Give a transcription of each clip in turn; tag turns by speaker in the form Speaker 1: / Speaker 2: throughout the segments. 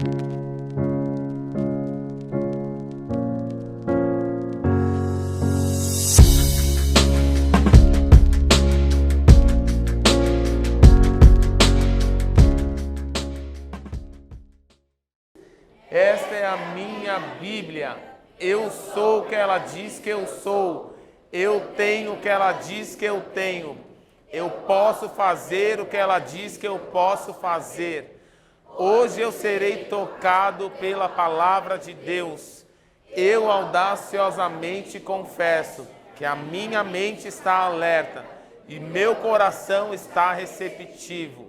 Speaker 1: Esta é a minha Bíblia. Eu sou o que ela diz que eu sou. Eu tenho o que ela diz que eu tenho. Eu posso fazer o que ela diz que eu posso fazer. Hoje eu serei tocado pela palavra de Deus. Eu audaciosamente confesso que a minha mente está alerta e meu coração está receptivo.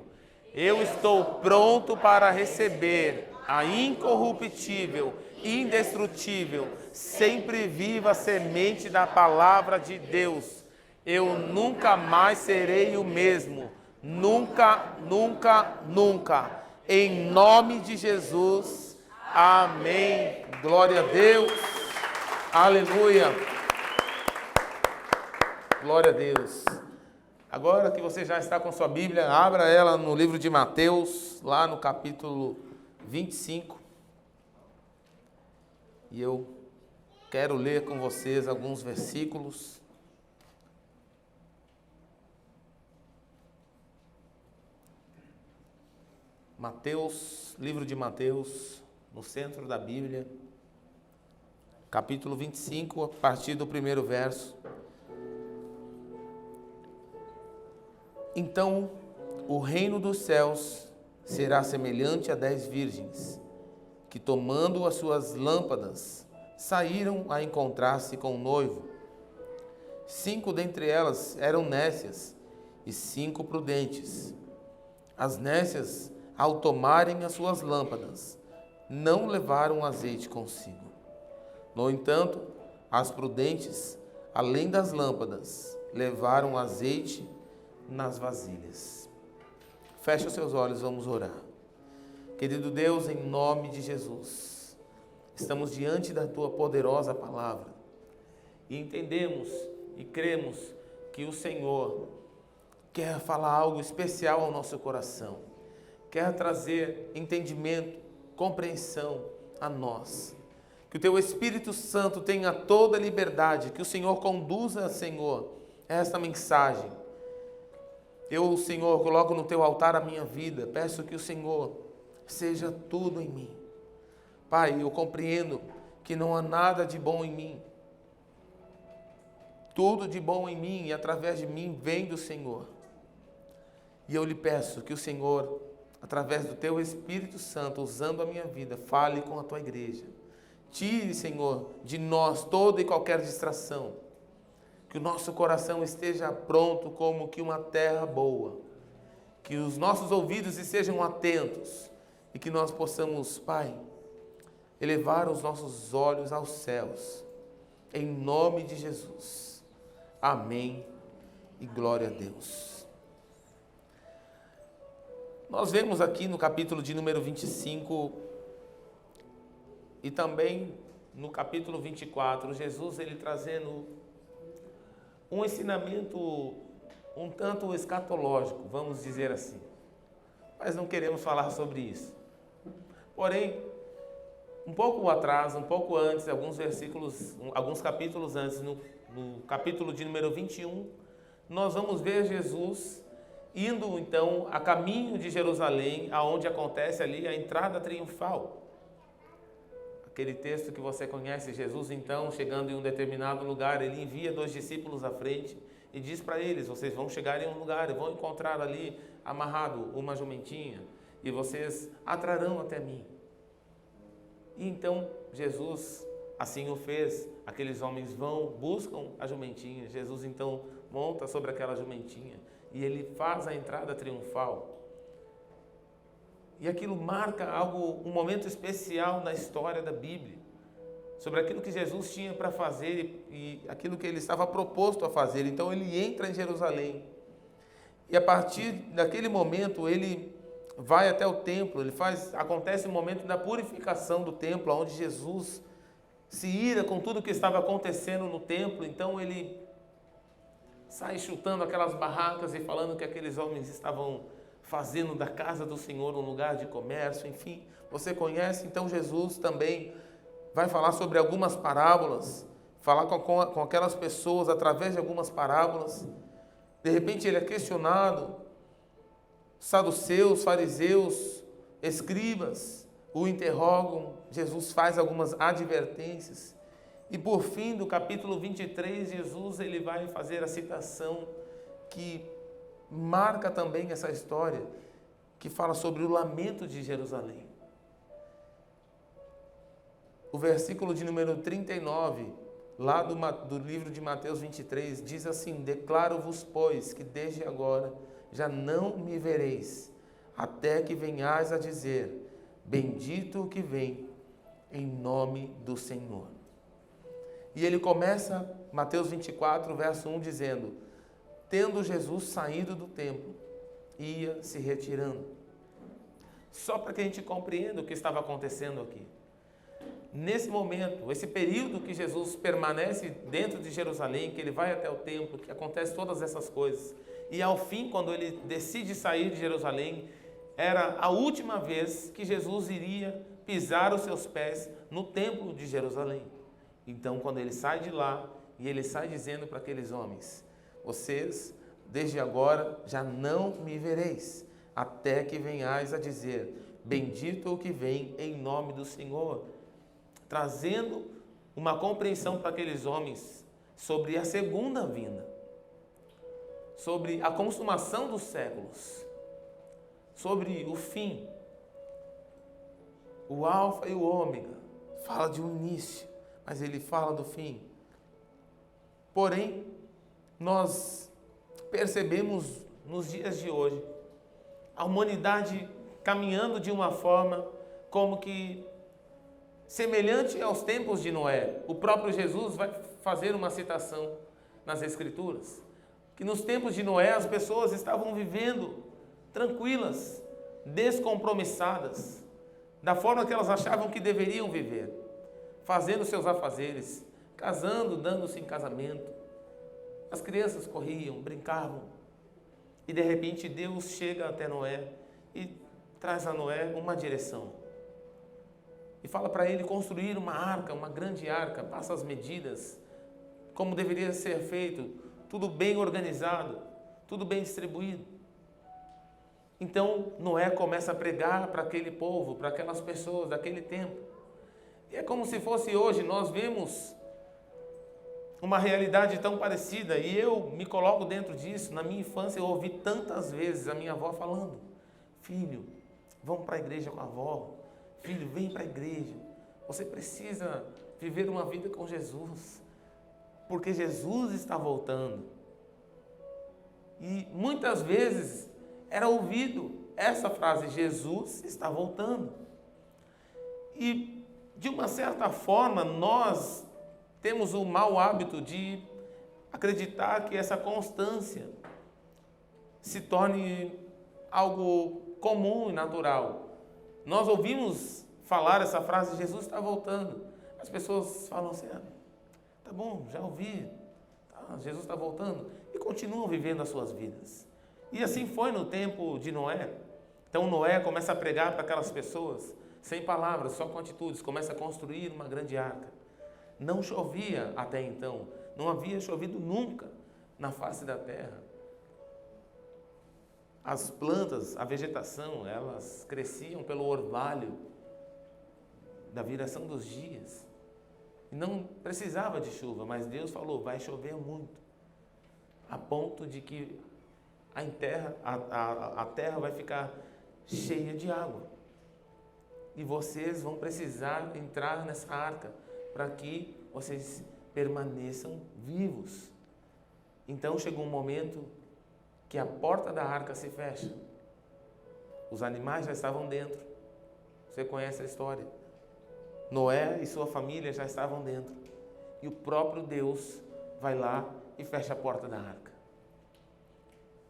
Speaker 1: Eu estou pronto para receber a incorruptível, indestrutível, sempre viva semente da palavra de Deus. Eu nunca mais serei o mesmo. Nunca, nunca, nunca. Em nome de Jesus. Amém. Glória a Deus. Aleluia. Glória a Deus. Agora que você já está com sua Bíblia, abra ela no livro de Mateus, lá no capítulo 25. E eu quero ler com vocês alguns versículos. Mateus, livro de Mateus, no centro da Bíblia, capítulo 25, a partir do primeiro verso. Então, o reino dos céus será semelhante a 10 virgens, que tomando as suas lâmpadas, saíram a encontrar-se com o noivo. 5 dentre elas eram nécias e 5 prudentes. As nécias, ao tomarem as suas lâmpadas, não levaram azeite consigo. No entanto, as prudentes, além das lâmpadas, levaram azeite nas vasilhas. Feche os seus olhos, vamos orar. Querido Deus, em nome de Jesus, estamos diante da Tua poderosa palavra e entendemos e cremos que o Senhor quer falar algo especial ao nosso coração, quer trazer entendimento, compreensão a nós. Que o Teu Espírito Santo tenha toda a liberdade, que o Senhor conduza, Senhor, esta mensagem. Eu, Senhor, coloco no Teu altar a minha vida, peço que o Senhor seja tudo em mim. Pai, eu compreendo que não há nada de bom em mim. Tudo de bom em mim e através de mim vem do Senhor. E eu lhe peço que o Senhor, através do Teu Espírito Santo, usando a minha vida, fale com a Tua igreja. Tire, Senhor, de nós toda e qualquer distração. Que o nosso coração esteja pronto como que uma terra boa. Que os nossos ouvidos estejam atentos. E que nós possamos, Pai, elevar os nossos olhos aos céus. Em nome de Jesus. Amém e glória a Deus. Nós vemos aqui no capítulo de número 25 e também no capítulo 24, Jesus ele trazendo um ensinamento um tanto escatológico, vamos dizer assim. Mas não queremos falar sobre isso. Porém, um pouco atrás, um pouco antes, alguns capítulos antes, no capítulo de número 21, nós vamos ver Jesus indo então a caminho de Jerusalém, aonde acontece ali a entrada triunfal. Aquele texto que você conhece, Jesus então, chegando em um determinado lugar, ele envia 2 discípulos à frente e diz para eles: vocês vão chegar em um lugar e vão encontrar ali amarrado uma jumentinha e vocês a trarão até mim. E então Jesus assim o fez. Aqueles homens vão, buscam a jumentinha. Jesus então monta sobre aquela jumentinha e ele faz a entrada triunfal. E aquilo marca um momento especial na história da Bíblia, sobre aquilo que Jesus tinha para fazer e aquilo que ele estava proposto a fazer. Então ele entra em Jerusalém e a partir daquele momento ele vai até o templo, acontece o momento da purificação do templo, onde Jesus se ira com tudo que estava acontecendo no templo. Então ele sai chutando aquelas barracas e falando que aqueles homens estavam fazendo da casa do Senhor um lugar de comércio, enfim, você conhece. Então Jesus também vai falar sobre algumas parábolas, falar com aquelas pessoas através de algumas parábolas. De repente ele é questionado, saduceus, fariseus, escribas o interrogam, Jesus faz algumas advertências. E por fim, do capítulo 23, Jesus ele vai fazer a citação que marca também essa história, que fala sobre o lamento de Jerusalém. O versículo de número 39, lá do livro de Mateus 23, diz assim: declaro-vos, pois, que desde agora já não me vereis, até que venhais a dizer, bendito o que vem em nome do Senhor. E ele começa, Mateus 24, verso 1, dizendo: tendo Jesus saído do templo, ia se retirando. Só para que a gente compreenda o que estava acontecendo aqui. Nesse momento, esse período que Jesus permanece dentro de Jerusalém, que ele vai até o templo, que acontece todas essas coisas, e ao fim, quando ele decide sair de Jerusalém, era a última vez que Jesus iria pisar os seus pés no templo de Jerusalém. Então, quando ele sai de lá, e ele sai dizendo para aqueles homens: vocês, desde agora, já não me vereis, até que venhais a dizer, bendito o que vem em nome do Senhor. Trazendo uma compreensão para aqueles homens sobre a segunda vinda, sobre a consumação dos séculos, sobre o fim. O alfa e o ômega fala de um início, mas ele fala do fim. Porém, nós percebemos nos dias de hoje a humanidade caminhando de uma forma como que semelhante aos tempos de Noé. O próprio Jesus vai fazer uma citação nas Escrituras, que nos tempos de Noé as pessoas estavam vivendo tranquilas, descompromissadas, da forma que elas achavam que deveriam viver, fazendo seus afazeres, casando, dando-se em casamento. As crianças corriam, brincavam, e de repente Deus chega até Noé e traz a Noé uma direção. E fala para ele construir uma arca, uma grande arca, passa as medidas, como deveria ser feito, tudo bem organizado, tudo bem distribuído. Então Noé começa a pregar para aquele povo, para aquelas pessoas daquele tempo. E é como se fosse hoje, nós vemos uma realidade tão parecida, e eu me coloco dentro disso. Na minha infância eu ouvi tantas vezes a minha avó falando: filho, vamos para a igreja com a avó. Filho, vem para a igreja. Você precisa viver uma vida com Jesus, porque Jesus está voltando. E muitas vezes era ouvido essa frase: Jesus está voltando. E de uma certa forma nós temos o mau hábito de acreditar que essa constância se torne algo comum e natural. Nós ouvimos falar essa frase: Jesus está voltando. As pessoas falam assim: tá bom, já ouvi, Jesus está voltando, e continuam vivendo as suas vidas. E assim foi no tempo de Noé. Então Noé começa a pregar para aquelas pessoas, sem palavras, só com atitudes, começa a construir uma grande arca. Não chovia até então, não havia chovido nunca na face da terra. As plantas, a vegetação, elas cresciam pelo orvalho da viração dos dias. E não precisava de chuva, mas Deus falou: vai chover muito, a ponto de que a terra vai ficar cheia de água. E vocês vão precisar entrar nessa arca para que vocês permaneçam vivos. Então chegou um momento que a porta da arca se fecha. Os animais já estavam dentro. Você conhece a história. Noé e sua família já estavam dentro. E o próprio Deus vai lá e fecha a porta da arca.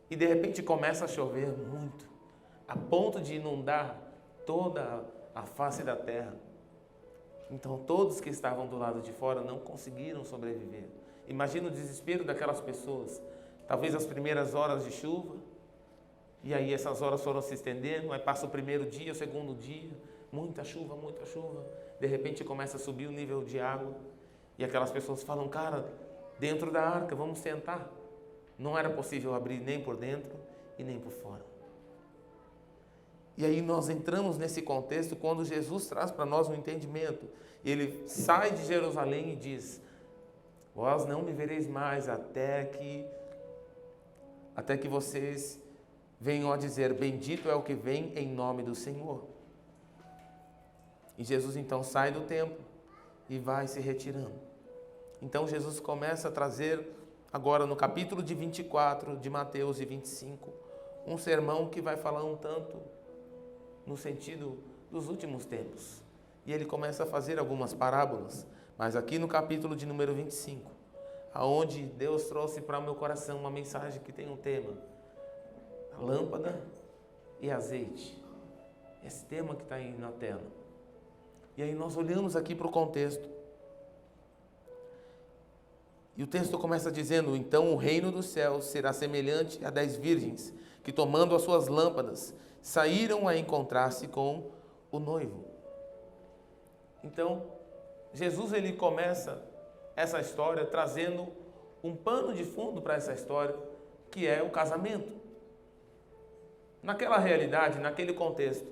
Speaker 1: E de repente começa a chover muito, a ponto de inundar toda a face da terra. Então todos que estavam do lado de fora não conseguiram sobreviver. Imagina o desespero daquelas pessoas. Talvez as primeiras horas de chuva, E aí essas horas foram se estendendo, aí passa o primeiro dia, o segundo dia, muita chuva, muita chuva. De repente começa a subir o nível de água. E aquelas pessoas falam, cara, dentro da arca, vamos sentar. Não era possível abrir nem por dentro e nem por fora. E aí nós entramos nesse contexto quando Jesus traz para nós um entendimento. E ele sai de Jerusalém e diz, vós não me vereis mais até que vocês venham a dizer, bendito é o que vem em nome do Senhor. E Jesus então sai do templo e vai se retirando. Então Jesus começa a trazer, agora no capítulo de 24 de Mateus e 25, um sermão que vai falar um tanto no sentido dos últimos tempos. E ele começa a fazer algumas parábolas, mas aqui no capítulo de número 25, aonde Deus trouxe para o meu coração uma mensagem que tem um tema, a lâmpada e azeite. Esse tema que está aí na tela. E aí nós olhamos aqui para o contexto. E o texto começa dizendo, então o reino dos céus será semelhante a 10 virgens, que tomando as suas lâmpadas, saíram a encontrar-se com o noivo. Então, Jesus ele começa essa história trazendo um pano de fundo para essa história, que é o casamento. Naquela realidade, naquele contexto,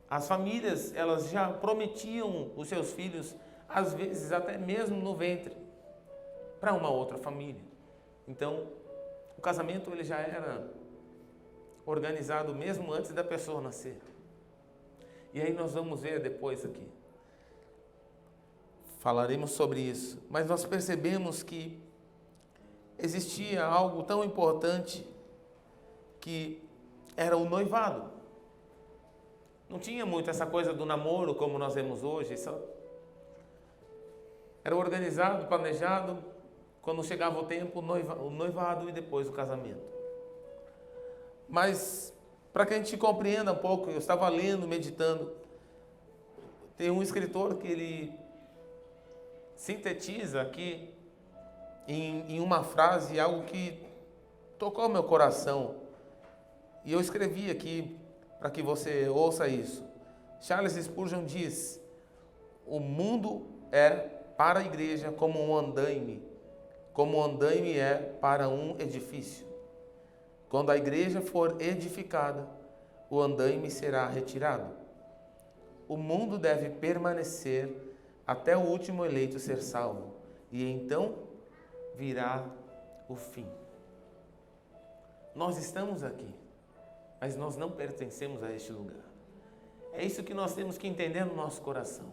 Speaker 1: as famílias, elas já prometiam os seus filhos, às vezes até mesmo no ventre, para uma outra família. Então, o casamento ele já era organizado mesmo antes da pessoa nascer. E aí nós vamos ver depois aqui. Falaremos sobre isso. Mas nós percebemos que existia algo tão importante que era o noivado. Não tinha muito essa coisa do namoro como nós vemos hoje. Isso era organizado, planejado. Quando chegava o tempo, o noivado e depois o casamento. Mas, para que a gente compreenda um pouco, eu estava lendo, meditando. Tem um escritor que ele sintetiza aqui em uma frase algo que tocou meu coração. E eu escrevi aqui para que você ouça isso. Charles Spurgeon diz, o mundo é para a igreja como um andaime é para um edifício. Quando a igreja for edificada, o andaime será retirado. O mundo deve permanecer até o último eleito ser salvo, e então virá o fim. Nós estamos aqui, mas nós não pertencemos a este lugar. É isso que nós temos que entender no nosso coração.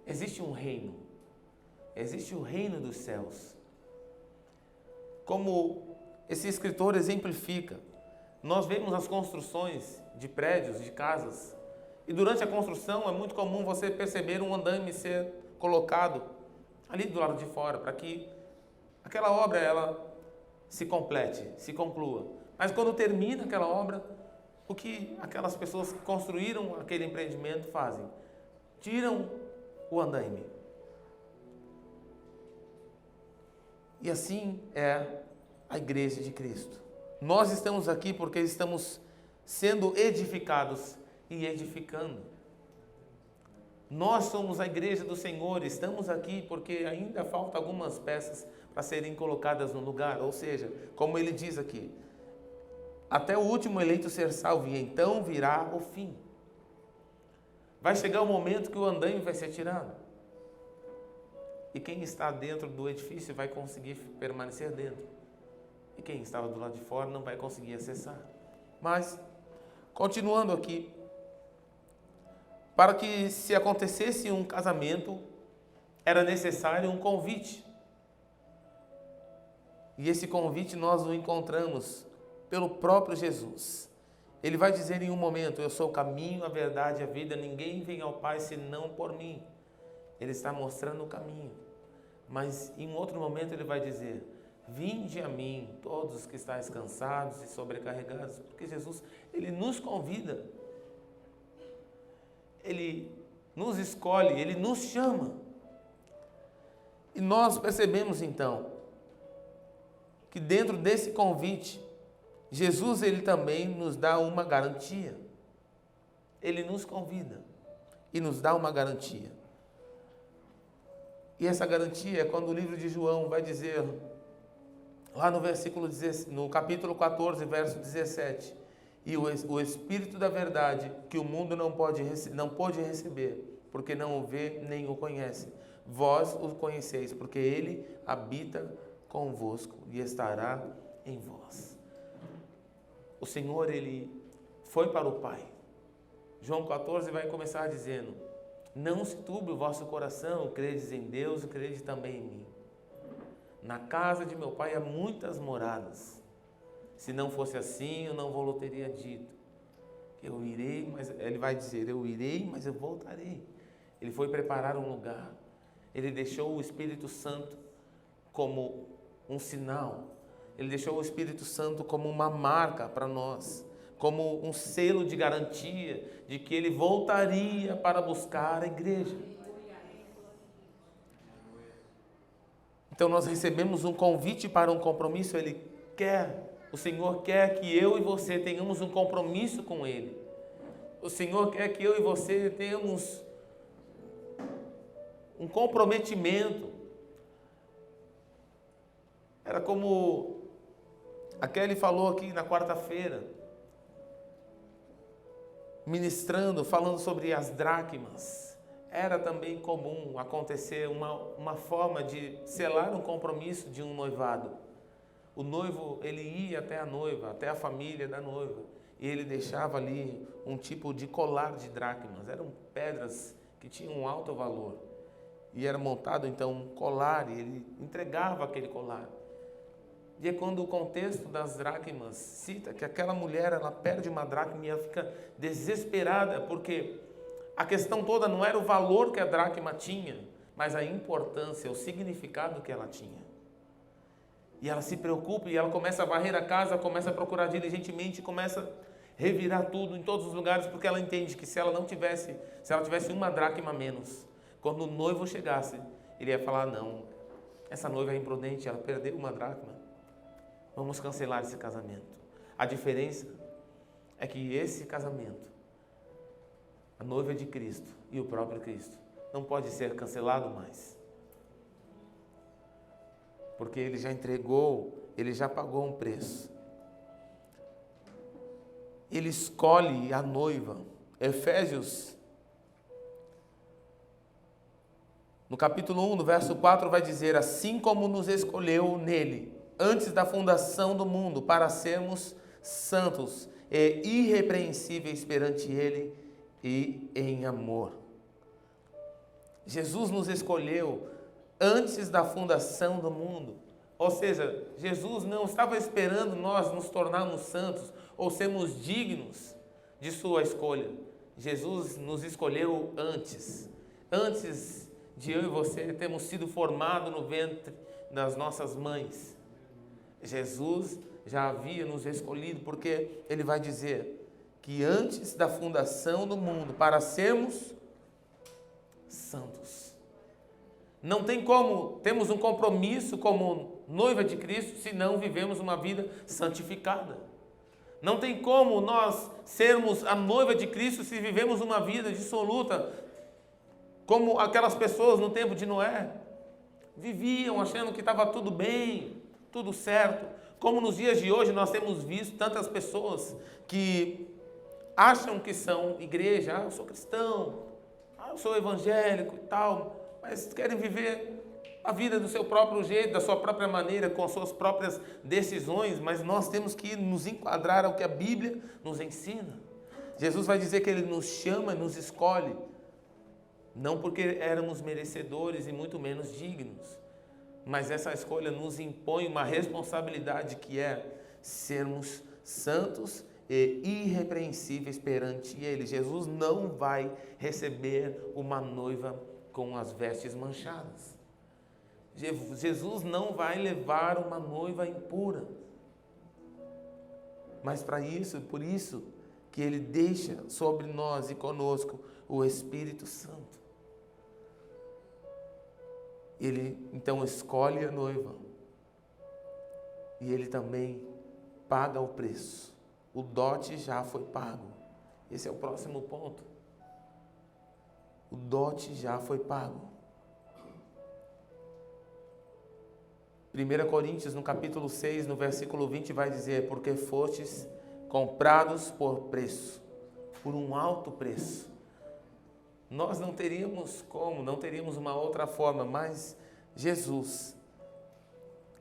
Speaker 1: Existe um reino, existe o reino dos céus. Como esse escritor exemplifica, nós vemos as construções de prédios, de casas, e durante a construção é muito comum você perceber um andaime ser colocado ali do lado de fora, para que aquela obra ela se complete, se conclua. Mas quando termina aquela obra, o que aquelas pessoas que construíram aquele empreendimento fazem? Tiram o andaime. E assim é a igreja de Cristo. Nós estamos aqui porque estamos sendo edificados e edificando. Nós somos a igreja do Senhor, estamos aqui porque ainda falta algumas peças para serem colocadas no lugar. Ou seja, como ele diz aqui, até o último eleito ser salvo, e então virá o fim. Vai chegar o momento que o andaime vai ser tirado. E quem está dentro do edifício vai conseguir permanecer dentro. E quem estava do lado de fora não vai conseguir acessar. Mas, continuando aqui, para que se acontecesse um casamento, era necessário um convite. E esse convite nós o encontramos pelo próprio Jesus. Ele vai dizer em um momento, eu sou o caminho, a verdade e a vida, ninguém vem ao Pai senão por mim. Ele está mostrando o caminho. Mas em outro momento ele vai dizer, vinde a mim, todos os que estáis cansados e sobrecarregados, porque Jesus, ele nos convida, ele nos escolhe, ele nos chama. E nós percebemos então, que dentro desse convite, Jesus, ele também nos dá uma garantia. Ele nos convida e nos dá uma garantia. E essa garantia é quando o livro de João vai dizer, lá no capítulo 14, verso 17, e o Espírito da verdade, que o mundo não pôde receber, porque não o vê nem o conhece. Vós o conheceis, porque ele habita convosco e estará em vós. O Senhor, ele foi para o Pai. João 14 vai começar dizendo: não se turbe o vosso coração, credes em Deus e crede também em mim. Na casa de meu Pai há muitas moradas. Se não fosse assim, eu não vou teria dito. Eu irei, mas ele vai dizer, eu irei, mas eu voltarei. Ele foi preparar um lugar. Ele deixou o Espírito Santo como um sinal. Ele deixou o Espírito Santo como uma marca para nós, como um selo de garantia de que ele voltaria para buscar a igreja. Então nós recebemos um convite para um compromisso. O Senhor quer que eu e você tenhamos um compromisso com Ele. O Senhor quer que eu e você tenhamos um comprometimento. Era como a Kelly falou aqui na quarta-feira, ministrando, falando sobre as dracmas. Era também comum acontecer uma forma de selar um compromisso de um noivado. O noivo, ele ia até a noiva, até a família da noiva, e ele deixava ali um tipo de colar de dracmas. Eram pedras que tinham um alto valor. E era montado então um colar, e ele entregava aquele colar. E é quando o contexto das dracmas cita que aquela mulher, ela perde uma dracma e ela fica desesperada, porque a questão toda não era o valor que a dracma tinha, mas a importância, o significado que ela tinha. E ela se preocupa e ela começa a varrer a casa, começa a procurar diligentemente, começa a revirar tudo em todos os lugares, porque ela entende que se ela tivesse uma dracma a menos, quando o noivo chegasse, ele ia falar: não, essa noiva é imprudente, ela perdeu uma dracma. Vamos cancelar esse casamento. A diferença é que esse casamento, a noiva de Cristo e o próprio Cristo, não pode ser cancelado mais. Porque ele já entregou, ele já pagou um preço. Ele escolhe a noiva. Efésios, no capítulo 1, no verso 4, vai dizer: assim como nos escolheu nele, antes da fundação do mundo, para sermos santos e irrepreensíveis perante ele e em amor. Jesus nos escolheu antes da fundação do mundo. Ou seja, Jesus não estava esperando nós nos tornarmos santos ou sermos dignos de sua escolha. Jesus nos escolheu antes de eu e você termos sido formados no ventre das nossas mães. Jesus já havia nos escolhido, porque ele vai dizer que antes da fundação do mundo, para sermos santos. Não tem como termos um compromisso como noiva de Cristo se não vivemos uma vida santificada. Não tem como nós sermos a noiva de Cristo se vivemos uma vida dissoluta, como aquelas pessoas no tempo de Noé. Viviam achando que estava tudo bem, tudo certo. Como nos dias de hoje nós temos visto tantas pessoas que acham que são igreja. Eu sou cristão, eu sou evangélico e tal, mas querem viver a vida do seu próprio jeito, da sua própria maneira, com as suas próprias decisões, mas nós temos que nos enquadrar ao que a Bíblia nos ensina. Jesus vai dizer que Ele nos chama, nos escolhe, não porque éramos merecedores e muito menos dignos, mas essa escolha nos impõe uma responsabilidade que é sermos santos e irrepreensíveis perante Ele. Jesus não vai receber uma noiva com as vestes manchadas. Jesus não vai levar uma noiva impura. Mas por isso que Ele deixa sobre nós e conosco o Espírito Santo. Ele então escolhe a noiva. E Ele também paga o preço. O dote já foi pago. Esse é o próximo ponto. O dote já foi pago. 1 Coríntios, no capítulo 6, no versículo 20, vai dizer: porque fostes comprados por preço, por um alto preço. Nós não teríamos como, não teríamos uma outra forma, mas Jesus,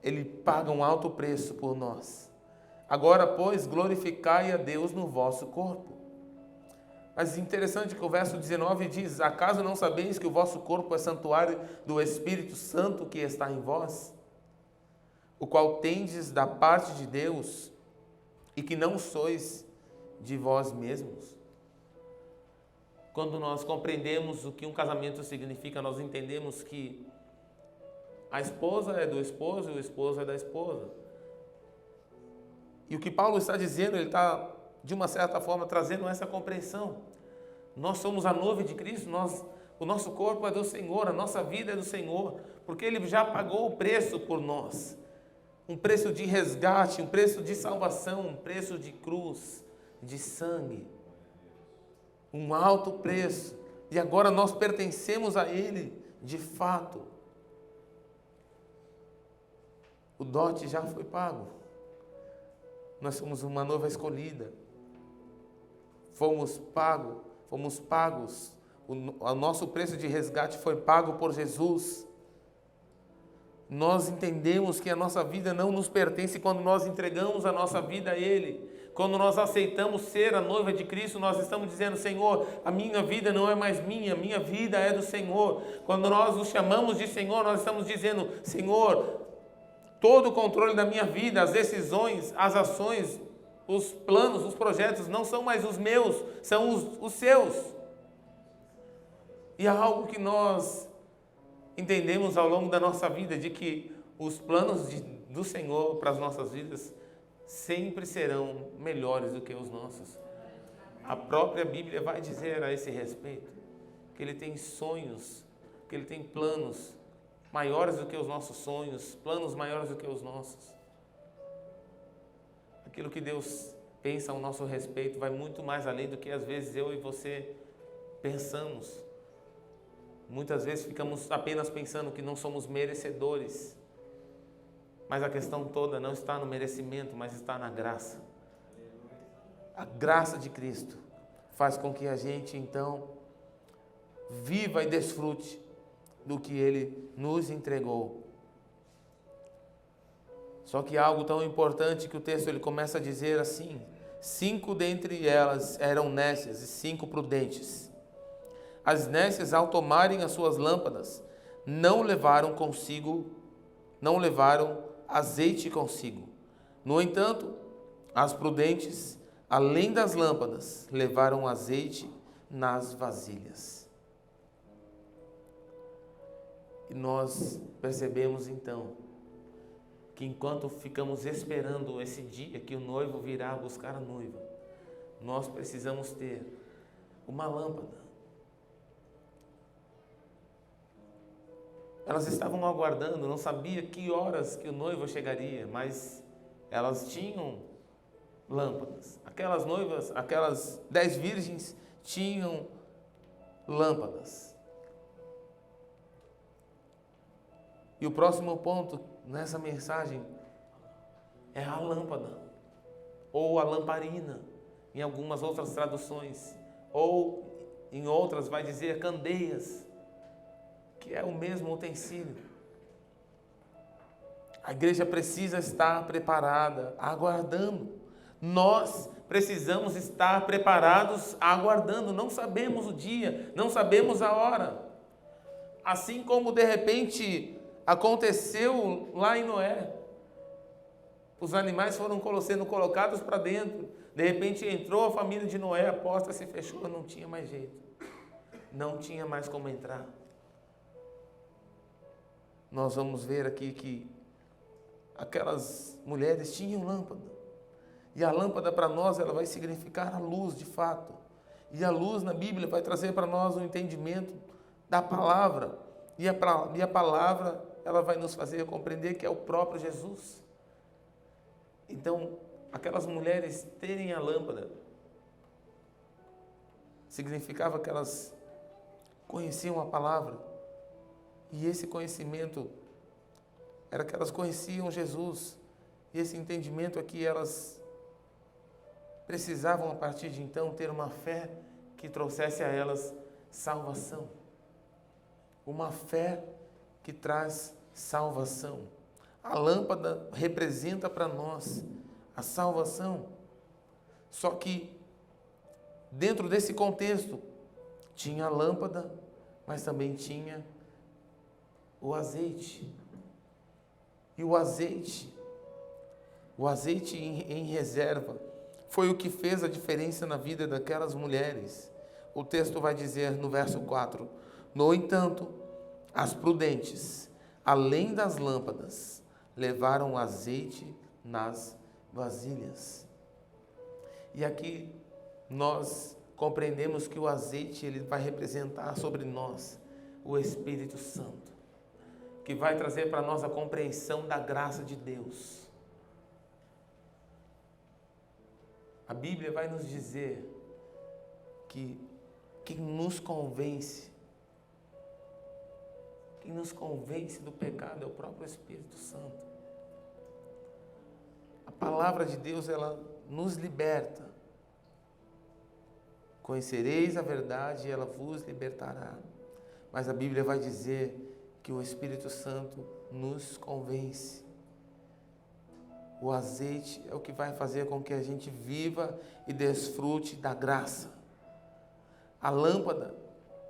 Speaker 1: Ele paga um alto preço por nós. Agora, pois, glorificai a Deus no vosso corpo. Mas interessante que o verso 19 diz: acaso não sabeis que o vosso corpo é santuário do Espírito Santo que está em vós, o qual tendes da parte de Deus, e que não sois de vós mesmos? Quando nós compreendemos o que um casamento significa, nós entendemos que a esposa é do esposo e o esposo é da esposa. E o que Paulo está dizendo, ele está, de uma certa forma, trazendo essa compreensão. Nós somos a noiva de Cristo, o nosso corpo é do Senhor, a nossa vida é do Senhor, porque Ele já pagou o preço por nós. Um preço de resgate, um preço de salvação, um preço de cruz, de sangue. Um alto preço. E agora nós pertencemos a Ele, de fato. O dote já foi pago. Nós somos uma noiva escolhida. Fomos pagos. O nosso preço de resgate foi pago por Jesus. Nós entendemos que a nossa vida não nos pertence quando nós entregamos a nossa vida a Ele. Quando nós aceitamos ser a noiva de Cristo, nós estamos dizendo: Senhor, a minha vida não é mais minha vida é do Senhor. Quando nós o chamamos de Senhor, nós estamos dizendo: Senhor, todo o controle da minha vida, as decisões, as ações, os planos, os projetos não são mais os meus, são os seus. E há algo que nós entendemos ao longo da nossa vida, de que os planos do Senhor para as nossas vidas sempre serão melhores do que os nossos. A própria Bíblia vai dizer a esse respeito, que Ele tem sonhos, que Ele tem planos maiores do que os nossos sonhos, planos maiores do que os nossos. Aquilo que Deus pensa ao nosso respeito vai muito mais além do que às vezes eu e você pensamos. Muitas vezes ficamos apenas pensando que não somos merecedores. Mas a questão toda não está no merecimento, mas está na graça. A graça de Cristo faz com que a gente, então, viva e desfrute do que Ele nos entregou. Só que algo tão importante que o texto ele começa a dizer assim: 5 dentre elas eram nécias e 5 prudentes. As nécias, ao tomarem as suas lâmpadas, não levaram azeite consigo. No entanto, as prudentes, além das lâmpadas, levaram azeite nas vasilhas. E nós percebemos então que enquanto ficamos esperando esse dia que o noivo virá buscar a noiva, nós precisamos ter uma lâmpada. Elas estavam aguardando, não sabia que horas que o noivo chegaria, mas elas tinham lâmpadas. Aquelas noivas, aquelas 10 virgens tinham lâmpadas. E o próximo ponto nessa mensagem é a lâmpada, ou a lamparina, em algumas outras traduções, ou em outras vai dizer candeias, que é o mesmo utensílio. A igreja precisa estar preparada, aguardando. Nós precisamos estar preparados, aguardando. Não sabemos o dia, não sabemos a hora. Assim como de repente aconteceu lá em Noé. Os animais foram sendo colocados para dentro. De repente entrou a família de Noé, a porta se fechou, não tinha mais jeito. Não tinha mais como entrar. Nós vamos ver aqui que aquelas mulheres tinham lâmpada. E a lâmpada para nós, ela vai significar a luz de fato. E a luz na Bíblia vai trazer para nós o entendimento da palavra. E a palavra, ela vai nos fazer compreender que é o próprio Jesus. Então, aquelas mulheres terem a lâmpada significava que elas conheciam a palavra. E esse conhecimento era que elas conheciam Jesus. E esse entendimento é que elas precisavam, a partir de então, ter uma fé que trouxesse a elas salvação. Uma fé que traz salvação. A lâmpada representa para nós a salvação. Só que, dentro desse contexto, tinha a lâmpada, mas também tinha o azeite. E o azeite em reserva, foi o que fez a diferença na vida daquelas mulheres. O texto vai dizer no verso 4: no entanto, as prudentes, além das lâmpadas, levaram azeite nas vasilhas. E aqui nós compreendemos que o azeite ele vai representar sobre nós o Espírito Santo, que vai trazer para nós a compreensão da graça de Deus. A Bíblia vai nos dizer que quem nos convence do pecado é o próprio Espírito Santo. A palavra de Deus, ela nos liberta. Conhecereis a verdade e ela vos libertará. Mas a Bíblia vai dizer que o Espírito Santo nos convence. O azeite é o que vai fazer com que a gente viva e desfrute da graça. A lâmpada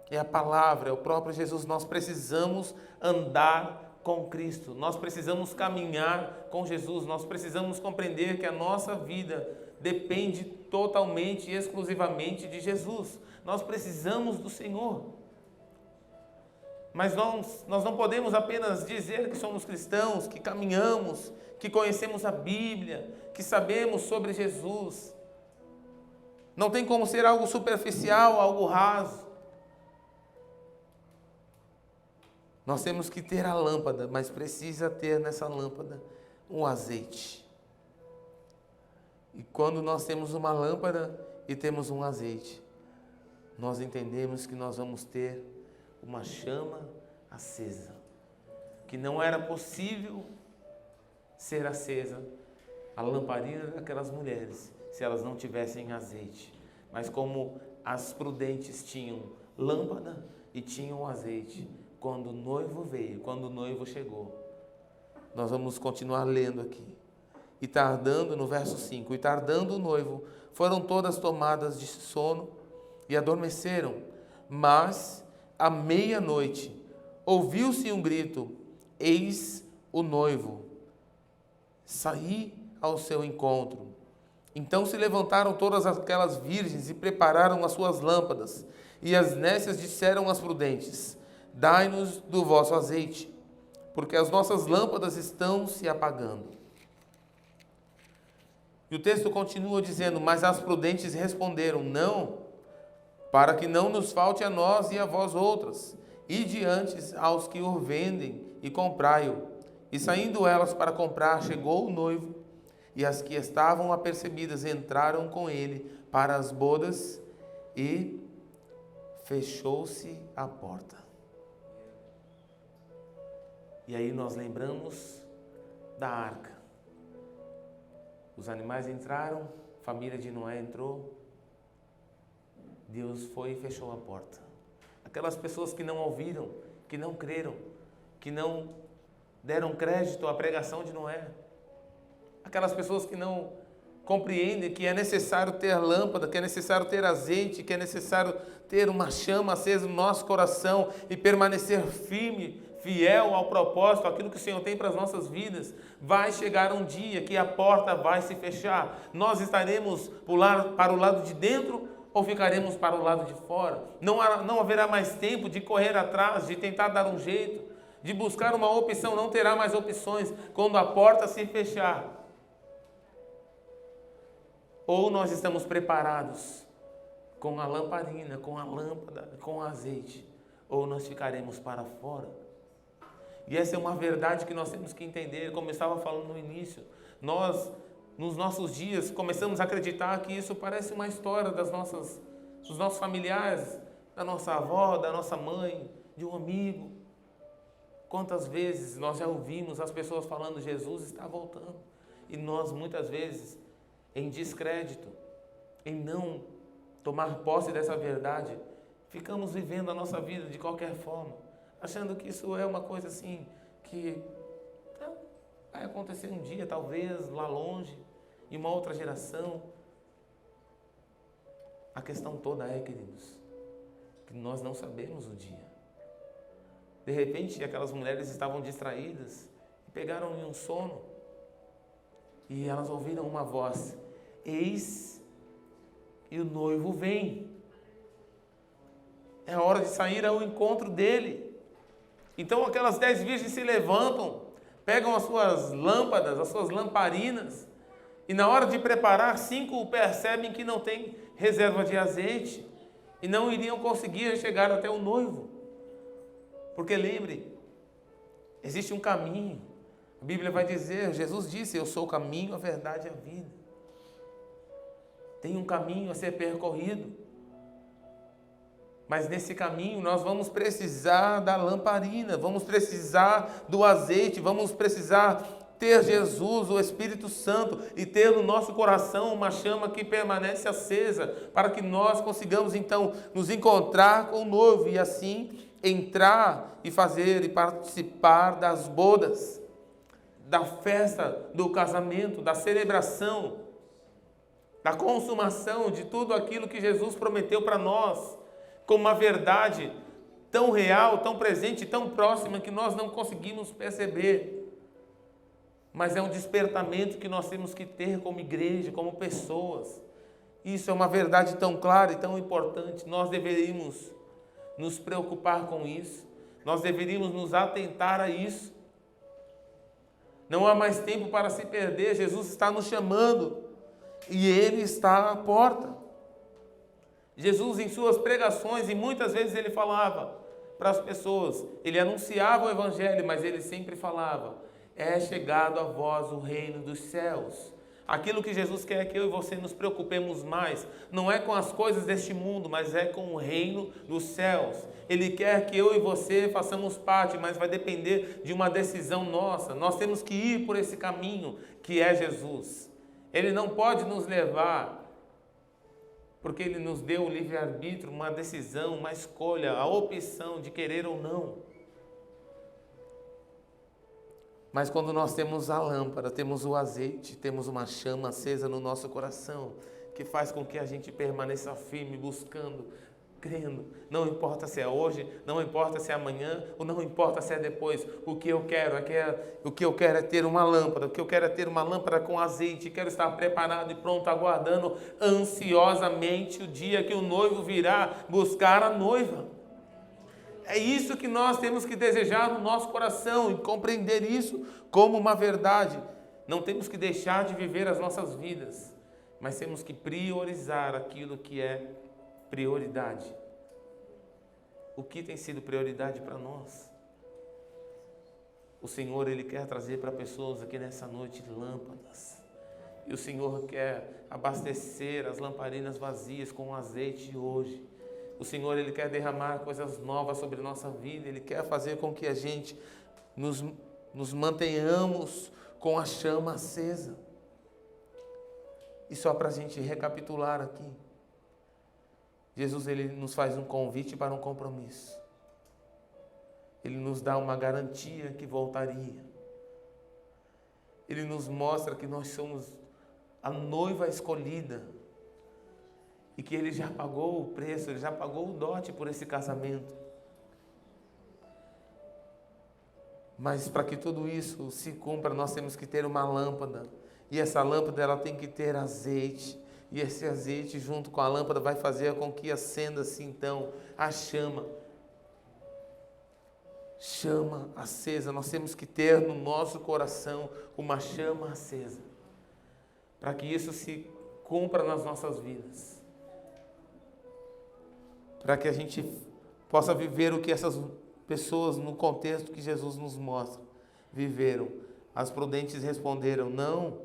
Speaker 1: é a palavra, é o próprio Jesus. Nós precisamos andar com Cristo. Nós precisamos caminhar com Jesus. Nós precisamos compreender que a nossa vida depende totalmente e exclusivamente de Jesus. Nós precisamos do Senhor. Mas nós não podemos apenas dizer que somos cristãos, que caminhamos, que conhecemos a Bíblia, que sabemos sobre Jesus. Não tem como ser algo superficial, algo raso. Nós temos que ter a lâmpada, mas precisa ter nessa lâmpada um azeite. E quando nós temos uma lâmpada e temos um azeite, nós entendemos que nós vamos ter uma chama acesa, que não era possível ser acesa a lamparina daquelas mulheres se elas não tivessem azeite. Mas como as prudentes tinham lâmpada e tinham azeite, quando o noivo veio, quando o noivo chegou, nós vamos continuar lendo aqui. E tardando, no verso 5, e tardando o noivo, foram todas tomadas de sono e adormeceram. Mas, à meia-noite, ouviu-se um grito: eis o noivo, saí ao seu encontro. Então se levantaram todas aquelas virgens e prepararam as suas lâmpadas. E as nécias disseram às prudentes: dai-nos do vosso azeite, porque as nossas lâmpadas estão se apagando. E o texto continua dizendo: mas as prudentes responderam: não, para que não nos falte a nós e a vós outras, ide antes aos que o vendem e comprai-o. E saindo elas para comprar, chegou o noivo, e as que estavam apercebidas entraram com ele para as bodas, e fechou-se a porta. E aí nós lembramos da arca. Os animais entraram, a família de Noé entrou, Deus foi e fechou a porta. Aquelas pessoas que não ouviram, que não creram, que não deram crédito à pregação de Noé, aquelas pessoas que não compreendem que é necessário ter lâmpada, que é necessário ter azeite, que é necessário ter uma chama acesa no nosso coração e permanecer firme, fiel ao propósito, aquilo que o Senhor tem para as nossas vidas. Vai chegar um dia que a porta vai se fechar. Nós estaremos para o lado de dentro ou ficaremos para o lado de fora? Não haverá mais tempo de correr atrás, de tentar dar um jeito, de buscar uma opção. Não terá mais opções quando a porta se fechar. Ou nós estamos preparados com a lamparina, com a lâmpada, com o azeite, ou nós ficaremos para fora. E essa é uma verdade que nós temos que entender, como eu estava falando no início. Nós nos nossos dias, começamos a acreditar que isso parece uma história dos nossos familiares, da nossa avó, da nossa mãe, de um amigo. Quantas vezes nós já ouvimos as pessoas falando, Jesus está voltando, e nós muitas vezes, em descrédito, em não tomar posse dessa verdade, ficamos vivendo a nossa vida de qualquer forma, achando que isso é uma coisa assim, que vai acontecer um dia, talvez, lá longe, em uma outra geração. A questão toda é, queridos, que nós não sabemos o dia. De repente, aquelas mulheres estavam distraídas e pegaram em um sono e elas ouviram uma voz: eis que o noivo vem. É a hora de sair ao encontro dele. Então aquelas 10 virgens se levantam, pegam as suas lâmpadas, as suas lamparinas, e na hora de preparar, 5 percebem que não tem reserva de azeite e não iriam conseguir chegar até o noivo. Porque lembre, existe um caminho. A Bíblia vai dizer, Jesus disse, eu sou o caminho, a verdade e a vida. Tem um caminho a ser percorrido. Mas nesse caminho nós vamos precisar da lamparina, vamos precisar do azeite, vamos precisar ter Jesus, o Espírito Santo, e ter no nosso coração uma chama que permanece acesa, para que nós consigamos então nos encontrar com o noivo e assim entrar e fazer e participar das bodas, da festa do casamento, da celebração, da consumação de tudo aquilo que Jesus prometeu para nós, como uma verdade tão real, tão presente, tão próxima que nós não conseguimos perceber. Mas é um despertamento que nós temos que ter como igreja, como pessoas. Isso é uma verdade tão clara e tão importante. Nós deveríamos nos preocupar com isso. Nós deveríamos nos atentar a isso. Não há mais tempo para se perder. Jesus está nos chamando e Ele está à porta. Jesus, em suas pregações, e muitas vezes ele falava para as pessoas, ele anunciava o Evangelho, mas ele sempre falava: é chegado a vós o reino dos céus. Aquilo que Jesus quer é que eu e você nos preocupemos mais, não é com as coisas deste mundo, mas é com o reino dos céus. Ele quer que eu e você façamos parte, mas vai depender de uma decisão nossa. Nós temos que ir por esse caminho que é Jesus. Ele não pode nos levar, porque Ele nos deu o livre-arbítrio, uma decisão, uma escolha, a opção de querer ou não. Mas quando nós temos a lâmpada, temos o azeite, temos uma chama acesa no nosso coração, que faz com que a gente permaneça firme, buscando, crendo. Não importa se é hoje, não importa se é amanhã, ou não importa se é depois. O que eu quero é ter uma lâmpada, o que eu quero é ter uma lâmpada com azeite, quero estar preparado e pronto, aguardando ansiosamente o dia que o noivo virá buscar a noiva. É isso que nós temos que desejar no nosso coração e compreender isso como uma verdade. Não temos que deixar de viver as nossas vidas, mas temos que priorizar aquilo que é prioridade. O que tem sido prioridade para nós? O Senhor, Ele quer trazer para pessoas aqui nessa noite lâmpadas. E o Senhor quer abastecer as lamparinas vazias com azeite hoje. O Senhor, Ele quer derramar coisas novas sobre a nossa vida. Ele quer fazer com que a gente nos mantenhamos com a chama acesa. E só para a gente recapitular aqui, Jesus, Ele nos faz um convite para um compromisso. Ele nos dá uma garantia que voltaria. Ele nos mostra que nós somos a noiva escolhida e que Ele já pagou o preço, Ele já pagou o dote por esse casamento. Mas para que tudo isso se cumpra, nós temos que ter uma lâmpada. E essa lâmpada, ela tem que ter azeite. E esse azeite junto com a lâmpada vai fazer com que acenda-se então a chama. Chama acesa. Nós temos que ter no nosso coração uma chama acesa. Para que isso se cumpra nas nossas vidas. Para que a gente possa viver o que essas pessoas, no contexto que Jesus nos mostra, viveram. As prudentes responderam: não,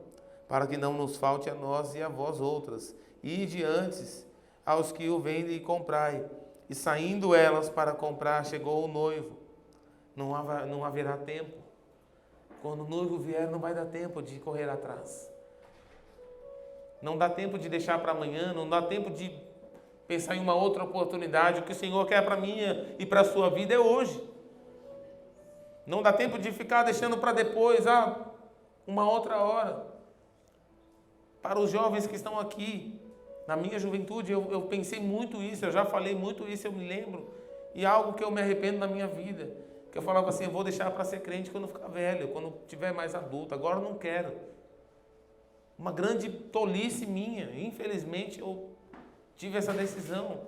Speaker 1: para que não nos falte a nós e a vós outras. Ide antes aos que o vendem e comprai. E saindo elas para comprar, chegou o noivo. Não haverá tempo. Quando o noivo vier, não vai dar tempo de correr atrás. Não dá tempo de deixar para amanhã, não dá tempo de pensar em uma outra oportunidade. O que o Senhor quer para a minha e para a sua vida é hoje. Não dá tempo de ficar deixando para depois, uma outra hora. Para os jovens que estão aqui, na minha juventude, eu pensei muito isso, eu já falei muito isso, eu me lembro. E algo que eu me arrependo na minha vida, que eu falava assim, eu vou deixar para ser crente quando ficar velho, quando tiver mais adulto, agora eu não quero. Uma grande tolice minha, infelizmente eu tive essa decisão.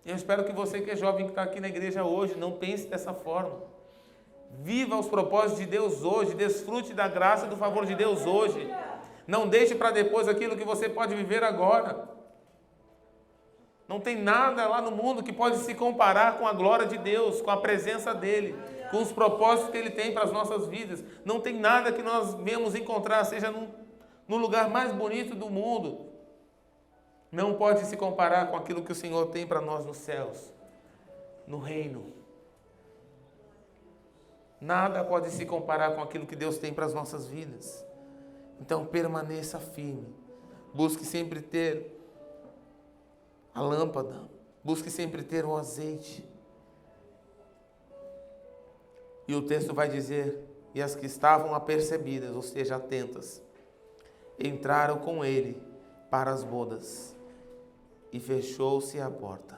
Speaker 1: Eu espero que você que é jovem, que está aqui na igreja hoje, não pense dessa forma. Viva os propósitos de Deus hoje, desfrute da graça e do favor de Deus hoje. Não deixe para depois aquilo que você pode viver agora. Não tem nada lá no mundo que pode se comparar com a glória de Deus, com a presença dEle, com os propósitos que Ele tem para as nossas vidas. Não tem nada que nós venhamos encontrar, seja no lugar mais bonito do mundo. Não pode se comparar com aquilo que o Senhor tem para nós nos céus, no reino. Nada pode se comparar com aquilo que Deus tem para as nossas vidas. Então permaneça firme. Busque sempre ter a lâmpada. Busque sempre ter o azeite. E o texto vai dizer, e as que estavam apercebidas, ou seja, atentas, entraram com ele para as bodas. E fechou-se a porta.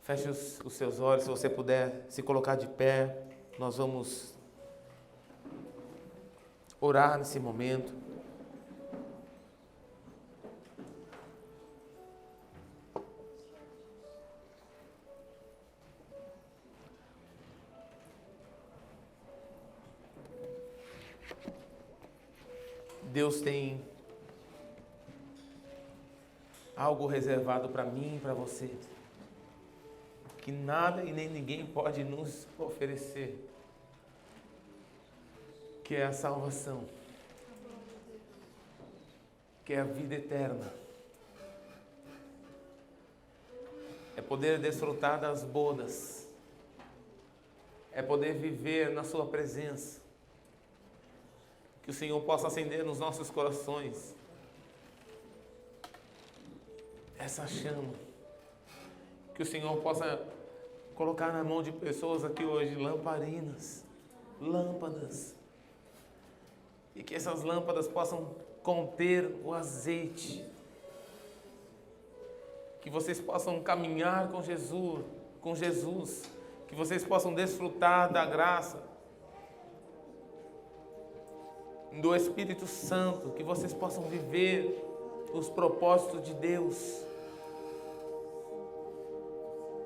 Speaker 1: Feche os seus olhos, se você puder se colocar de pé. Nós vamos orar nesse momento. Deus tem algo reservado para mim e para você, que nada e nem ninguém pode nos oferecer, que é a salvação, que é a vida eterna, é poder desfrutar das bodas, é poder viver na sua presença, que o Senhor possa acender nos nossos corações essa chama, que o Senhor possa colocar na mão de pessoas aqui hoje lamparinas, lâmpadas, e que essas lâmpadas possam conter o azeite, que vocês possam caminhar com Jesus, que vocês possam desfrutar da graça, do Espírito Santo, que vocês possam viver os propósitos de Deus,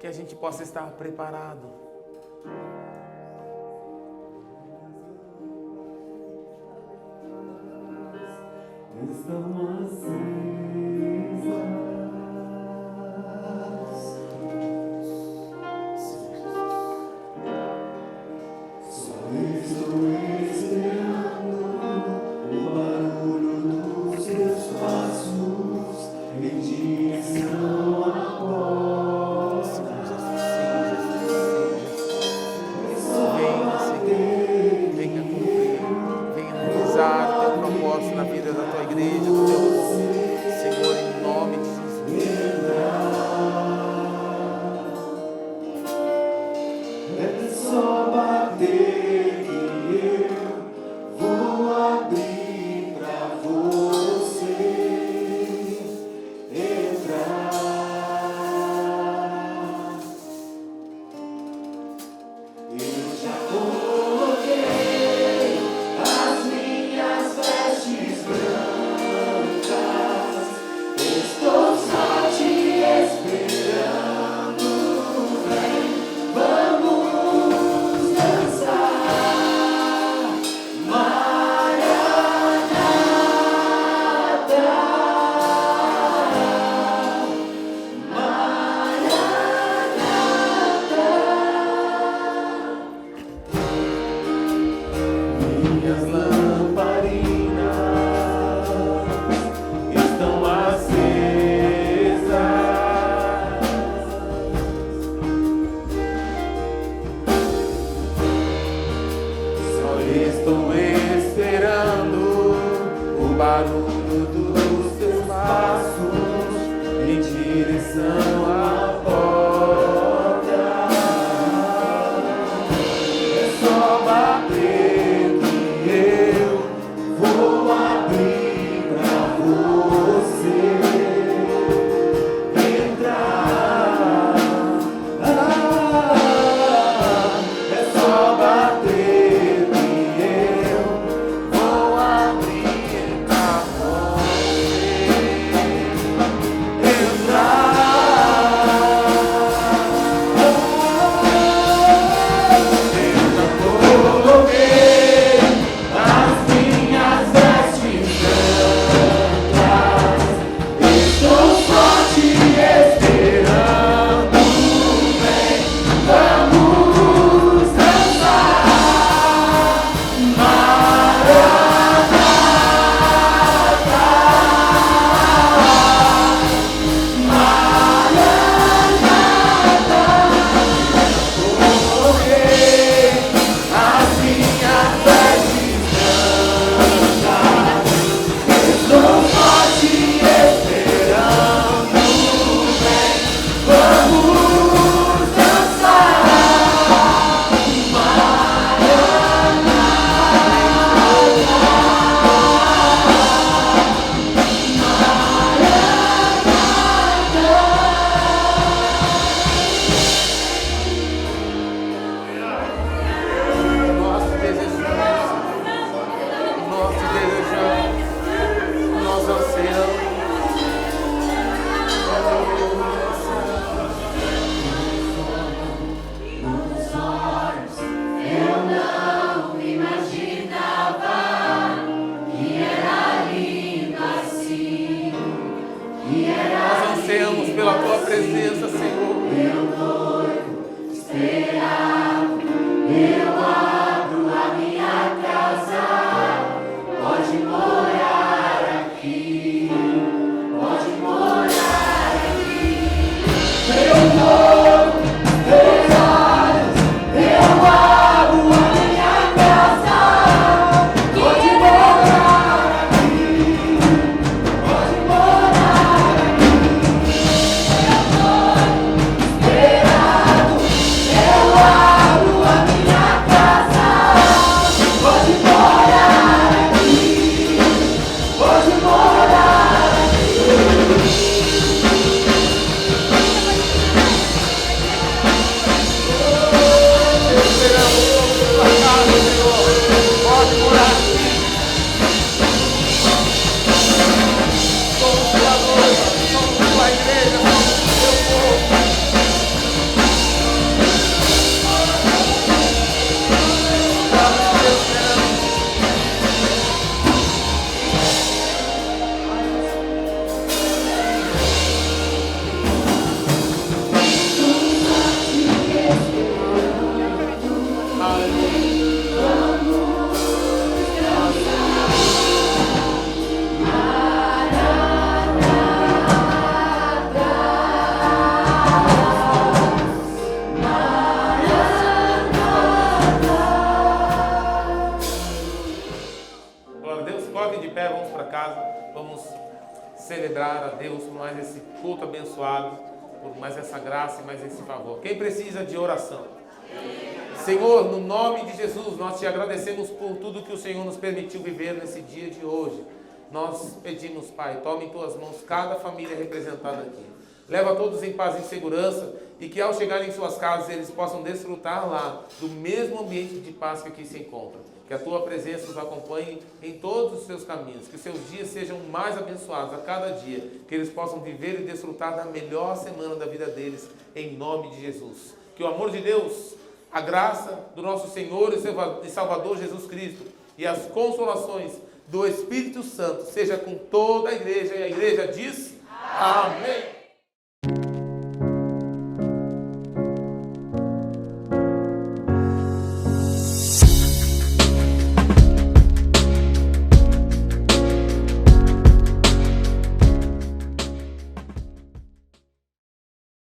Speaker 1: que a gente possa estar preparado. Estão venha cumprir, venha realizar o teu propósito na vida da tua igreja, do teu direção à porta. É só bater que eu vou abrir pra você entrar. É só bater que eu vou abrir pra você entrar. Eu já coloquei as minhas vestes brancas, estou só te esperando. Vem, vamos dançar, Maranata. Coloquei as minhas vestes brancas, estou só te esperando. Vem, vamos dançar, Nós te desejamos, nós ansiamos. Nós ansiamos pela tua presença, Senhor. Glória a Deus, coloquem de pé, vamos para casa, vamos celebrar a Deus por mais esse culto abençoado, por mais essa graça e mais esse favor. Quem precisa de oração? Senhor, no nome de Jesus, nós te agradecemos por tudo que o Senhor nos permitiu viver nesse dia de hoje. Nós pedimos, Pai, tome em tuas mãos cada família representada aqui. Leva todos em paz e em segurança e que ao chegarem em suas casas eles possam desfrutar lá do mesmo ambiente de paz que aqui se encontra. Que a tua presença os acompanhe em todos os seus caminhos. Que os seus dias sejam mais abençoados a cada dia. Que eles possam viver e desfrutar da melhor semana da vida deles, em nome de Jesus. Que o amor de Deus, a graça do nosso Senhor e Salvador Jesus Cristo e as consolações do Espírito Santo seja com toda a igreja. E a igreja diz: Amém.